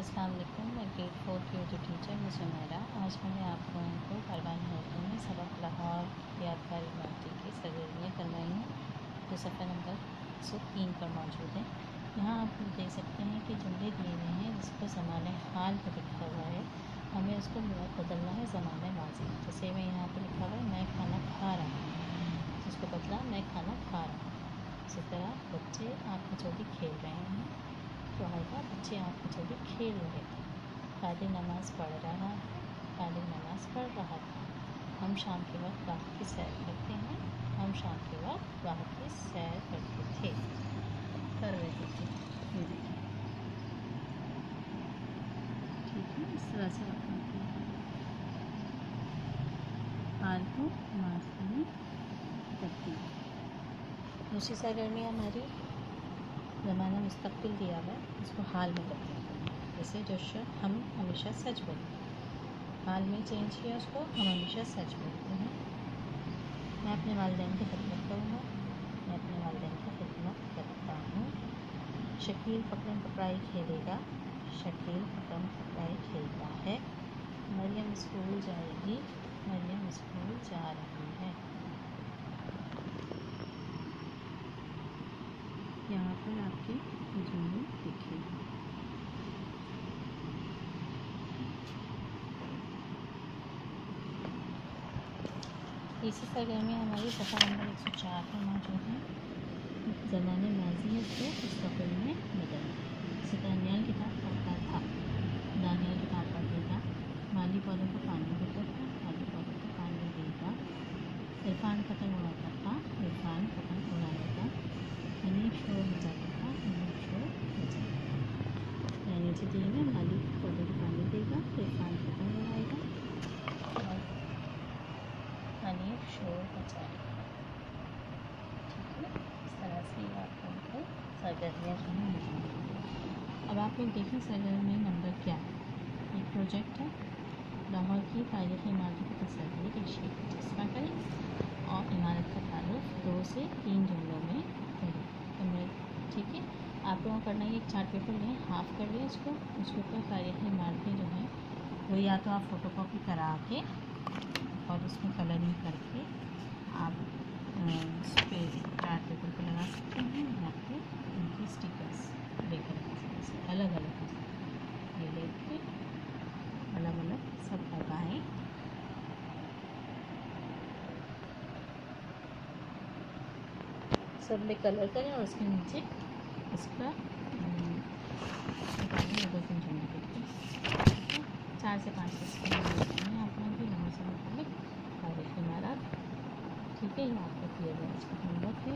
अस्सलाम वालेकुम। मैं ग्रेड 4 की उर्दू टीचर मिस उमेरा। आज मैंने आप लोगों को परवान उर्दू में सबक लाहौर यादगार इमारती की सरगर्मियाँ करवाई हैं जो सफ़ा नंबर 103 पर मौजूद है। यहाँ आप देख सकते हैं कि जुमले दिए गए हैं जिसको ज़माने हाल में लिखा हुआ है, हमें उसको बदलना है ज़माने माजी। जैसे मैं यहाँ पर लिखा हुआ है मैं खाना खा रहा हूँ, जिसको बदला मैं खाना खा रहा हूँ। इसी तरह बच्चे आँख मिचौली खेल रहे हैं तो आएगा बच्चे आँख मिचौली खेल रहे थे। कादिर नमाज़ पढ़ रहा है, कादिर नमाज़ पढ़ रहा था। हम शाम के वक्त बाग की सैर करते हैं, हम शाम के वक्त बाग की सैर करते थे, कर रहे थे। ये देखिए, ठीक है। इस तरह से आप हाल को माजी में करती है। दूसरी सरगर्मी हमारी ज़माना मुस्तक़बिल दिया हुआ है, इसको हाल में करते हैं। जैसे जो हम हमेशा सच बोलते हैं, हाल में चेंज किया उसको, हम हमेशा सच बोलते हैं। मैं अपने वालिदैन की खिदमत करूँगा, मैं अपने वालिदैन की खिदमत करता हूँ। शकील पकड़म पकड़ाई खेलेगा, शकील पकड़म पकड़ाई खेलता है। मरियम स्कूल जाएगी, मरियम स्कूल जा रही है। यहाँ पर आपके जुमले लिखे हैं। तीसरी सरगर्मी हमारी सफ़ा नंबर 104 पर मौजूद है। ज़माने माजी है उसको मुस्तक़बिल में बदलना। जैसे दानियाल किताब पढ़ता था, दानियाल किताब पढ़ेगा। माली पौधों को पानी देता था, माली पौधों को पानी देगा। इरफान पतंग उड़ाता था, इरफान पतंग उड़ाएगा। हनीफ शोर मचाता था, हनीफ शोर मचाएगा। यानी नीचे दिए में माली पौधों को पानी देगा, इरफान पतंग उड़ाएगा और हनीफ शोर मचाएगा। ठीक है, इस तरह से आप लोगों को सरगर्मियाँ जो हैं। अब आप लोग देखें सरगर्मी नंबर क्या है। एक प्रोजेक्ट है, लाहौर की तारीख़ी इमारतों की तस्वीर एक शीट पर चस्पा करें और इमारत का तारुफ 2 से 3 जुमलों में करें। तो मैं ठीक है, आप लोगों को करना है एक चार्ट पेपर लें, हाफ़ कर लें उसको, उसके ऊपर तारीख़ी इमारतें जो हैं वो या तो आप फ़ोटोकॉपी करा के और उसमें कलरिंग करके आप उस पर चार्ट पेपर पर लगा सकते हैं, या फिर उनके स्टिकर्स लेकर अलग अलग ये लेके अलग अलग सब लगाएं। सब में कलर करें और उसके नीचे इसका 4 से 5 आप लोगों की नंबर से मुताबिक तारीख़ इमारत। ठीक है, ये आपका क्लियर है। आज का होमवर्क है।